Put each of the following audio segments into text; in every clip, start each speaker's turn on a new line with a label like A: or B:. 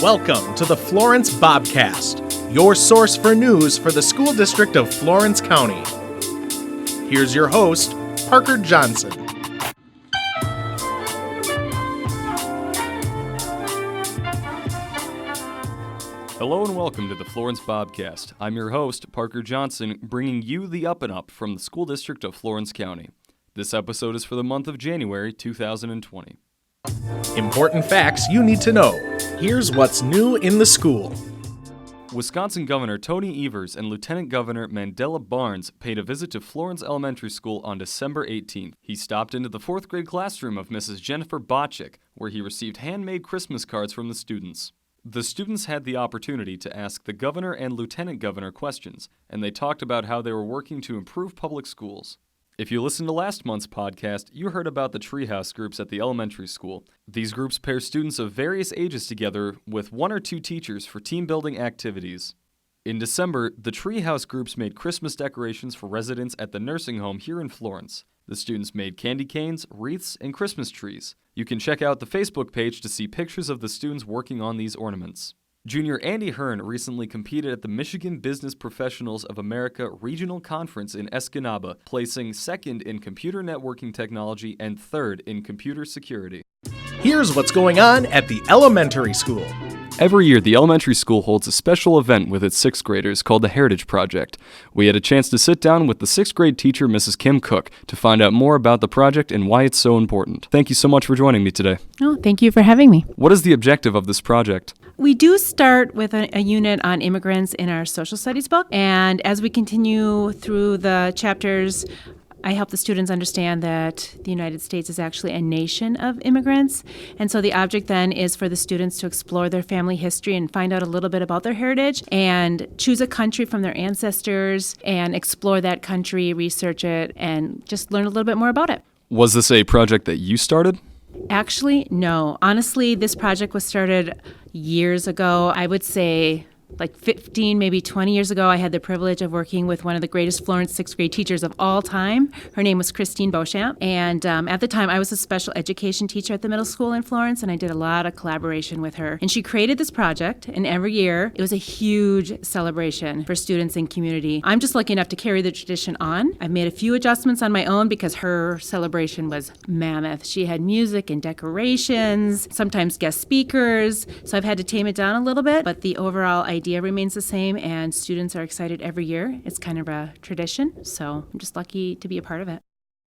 A: Welcome to the Florence BobCAST, your source for news for the school district of Florence County. Here's your host, Parker Johnson.
B: Hello and welcome to the Florence BobCast. I'm your host, Parker Johnson, bringing you the up and up from the school district of Florence County. This episode is for the month of January 2020.
A: Important facts you need to know. Here's what's new in the school.
B: Wisconsin Governor Tony Evers and Lieutenant Governor Mandela Barnes paid a visit to Florence Elementary School on December 18th. He stopped into the 4th grade classroom of Mrs. Jennifer Botchick, where he received handmade Christmas cards from the students. The students had the opportunity to ask the governor and lieutenant governor questions, and they talked about how they were working to improve public schools. If you listened to last month's podcast, you heard about the treehouse groups at the elementary school. These groups pair students of various ages together with 1 or 2 teachers for team-building activities. In December, the treehouse groups made Christmas decorations for residents at the nursing home here in Florence. The students made candy canes, wreaths, and Christmas trees. You can check out the Facebook page to see pictures of the students working on these ornaments. Junior Andy Hearn recently competed at the Michigan Business Professionals of America Regional Conference in Escanaba, placing 2nd in computer networking technology and 3rd in computer security.
A: Here's what's going on at the elementary school.
B: Every year, the elementary school holds a special event with its 6th graders called the Heritage Project. We had a chance to sit down with the 6th grade teacher, Mrs. Kim Cook, to find out more about the project and why it's so important. Thank you so much for joining me today.
C: Oh, thank you for having me.
B: What is the objective of this project?
C: We do start with a unit on immigrants in our social studies book, and as we continue through the chapters, I help the students understand that the United States is actually a nation of immigrants. And so the object then is for the students to explore their family history and find out a little bit about their heritage and choose a country from their ancestors and explore that country, research it, and just learn a little bit more about it.
B: Was this a project that you started?
C: Actually, no. Honestly, this project was started years ago. I would say like 15, maybe 20 years ago, I had the privilege of working with one of the greatest Florence 6th grade teachers of all time. Her name was Christine Beauchamp. And at the time, I was a special education teacher at the middle school in Florence, and I did a lot of collaboration with her. And she created this project, and every year, it was a huge celebration for students and community. I'm just lucky enough to carry the tradition on. I've made a few adjustments on my own because her celebration was mammoth. She had music and decorations, sometimes guest speakers, so I've had to tame it down a little bit, but the overall idea remains the same, and students are excited every year. It's kind of a tradition, so I'm just lucky to be a part of it.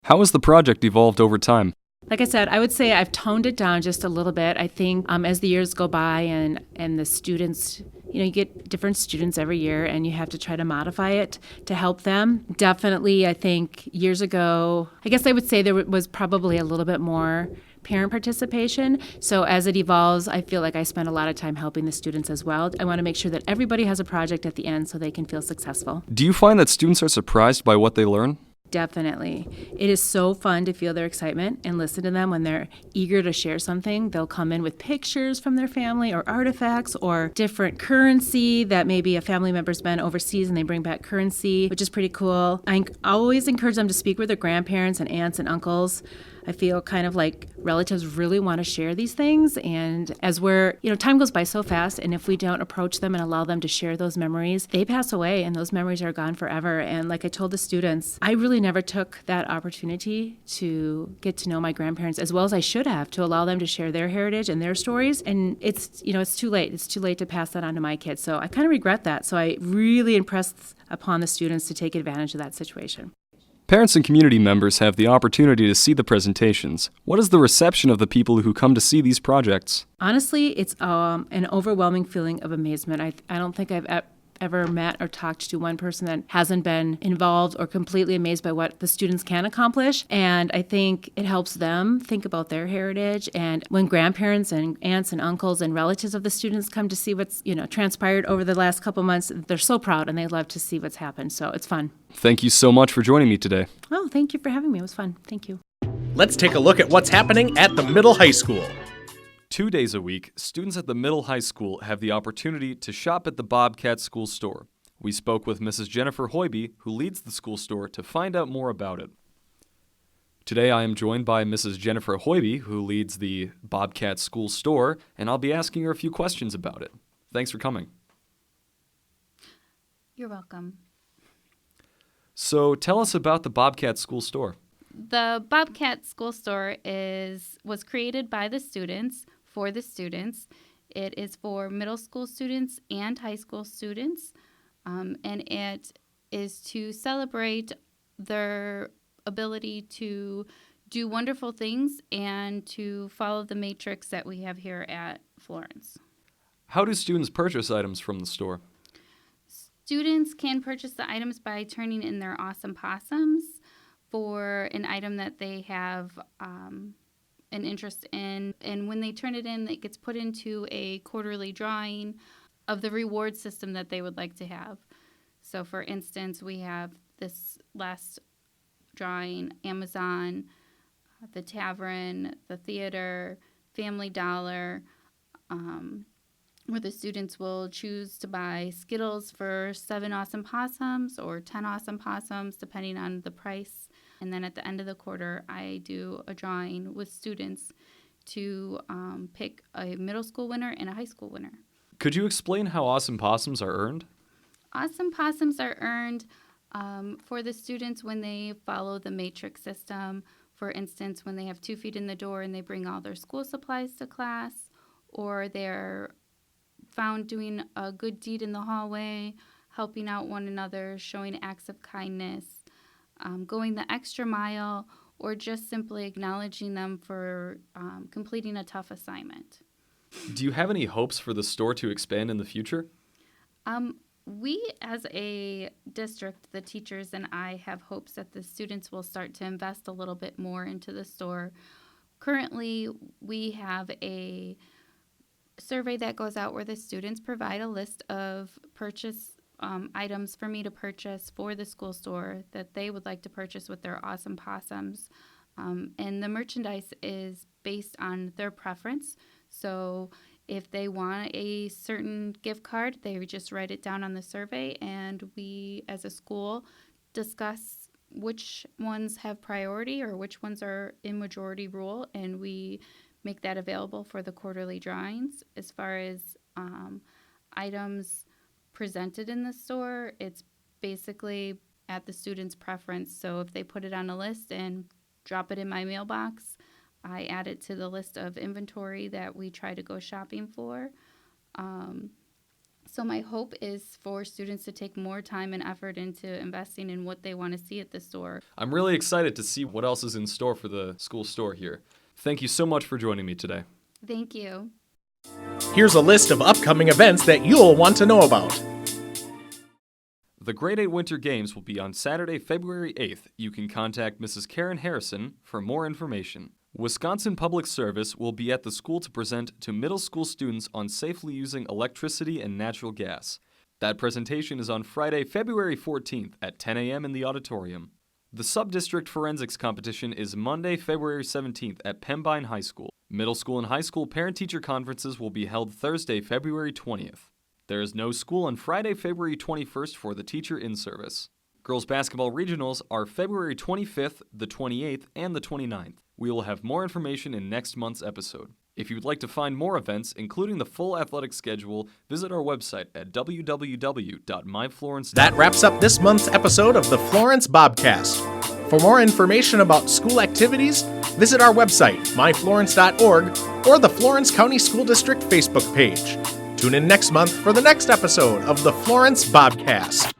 B: How has the project evolved over time?
C: Like I said, I would say I've toned it down just a little bit. I think as the years go by and the students, you get different students every year, and you have to try to modify it to help them. Definitely, I think years ago, I guess I would say there was probably a little bit more parent participation. So as it evolves, I feel like I spend a lot of time helping the students as well. I want to make sure that everybody has a project at the end so they can feel successful.
B: Do you find that students are surprised by what they learn?
C: Definitely. It is so fun to feel their excitement and listen to them when they're eager to share something. They'll come in with pictures from their family or artifacts or different currency that maybe a family member's been overseas and they bring back currency, which is pretty cool. I always encourage them to speak with their grandparents and aunts and uncles. I feel kind of like relatives really want to share these things, and as time goes by so fast, and if we don't approach them and allow them to share those memories, they pass away and those memories are gone forever. And like I told the students, I really never took that opportunity to get to know my grandparents as well as I should have, to allow them to share their heritage and their stories, and it's too late. It's too late to pass that on to my kids, so I kind of regret that. So I really impressed upon the students to take advantage of that situation.
B: Parents and community members have the opportunity to see the presentations. What is the reception of the people who come to see these projects?
C: Honestly, it's an overwhelming feeling of amazement. I don't think I've ever met or talked to one person that hasn't been involved or completely amazed by what the students can accomplish. And I think it helps them think about their heritage. And when grandparents and aunts and uncles and relatives of the students come to see what's transpired over the last couple months, they're so proud and they love to see what's happened. So it's fun.
B: Thank you so much for joining me today.
C: Oh, thank you for having me. It was fun. Thank you.
A: Let's take a look at what's happening at the middle high school.
B: 2 days a week, students at the middle high school have the opportunity to shop at the Bobcat school store. We spoke with Mrs. Jennifer Hoiby, who leads the school store, to find out more about it. Today I am joined by Mrs. Jennifer Hoiby, who leads the Bobcat School Store, and I'll be asking her a few questions about it. Thanks for coming.
D: You're welcome.
B: So tell us about the Bobcat School Store.
D: The Bobcat School Store was created by the students for the students. It is for middle school students and high school students, and it is to celebrate their ability to do wonderful things and to follow the matrix that we have here at Florence.
B: How do students purchase items from the store?
D: Students can purchase the items by turning in their awesome possums for an item that they have an interest in. And when they turn it in, it gets put into a quarterly drawing of the reward system that they would like to have. So for instance, we have this last drawing, Amazon, the Tavern, the theater, Family Dollar, where the students will choose to buy Skittles for 7 awesome possums or 10 awesome possums, depending on the price. And then at the end of the quarter, I do a drawing with students to pick a middle school winner and a high school winner.
B: Could you explain how awesome possums are earned?
D: Awesome possums are earned for the students when they follow the matrix system. For instance, when they have 2 feet in the door and they bring all their school supplies to class, or they're found doing a good deed in the hallway, helping out one another, showing acts of kindness, going the extra mile, or just simply acknowledging them for completing a tough assignment.
B: Do you have any hopes for the store to expand in the future?
D: We, as a district, the teachers and I, have hopes that the students will start to invest a little bit more into the store. Currently, we have a survey that goes out where the students provide a list of purchase items for me to purchase for the school store that they would like to purchase with their awesome possums. And the merchandise is based on their preference. So if they want a certain gift card, they just write it down on the survey, and we as a school discuss which ones have priority or which ones are in majority rule, and we make that available for the quarterly drawings. As far as items presented in the store, it's basically at the student's preference. So if they put it on a list and drop it in my mailbox, I add it to the list of inventory that we try to go shopping for. So my hope is for students to take more time and effort into investing in what they want to see at the store.
B: I'm really excited to see what else is in store for the school store here. Thank you so much for joining me today.
D: Thank you.
A: Here's a list of upcoming events that you'll want to know about.
B: The Grade 8 Winter Games will be on Saturday, February 8th. You can contact Mrs. Karen Harrison for more information. Wisconsin Public Service will be at the school to present to middle school students on safely using electricity and natural gas. That presentation is on Friday, February 14th at 10 a.m. in the auditorium. The Sub-District Forensics Competition is Monday, February 17th at Pembine High School. Middle school and high school parent-teacher conferences will be held Thursday, February 20th. There is no school on Friday, February 21st for the teacher in-service. Girls basketball regionals are February 25th, the 28th, and the 29th. We will have more information in next month's episode. If you would like to find more events, including the full athletic schedule, visit our website at www.myflorence.org.
A: That wraps up this month's episode of the Florence BobCast. For more information about school activities, visit our website, myflorence.org, or the Florence County School District Facebook page. Tune in next month for the next episode of the Florence BobCast.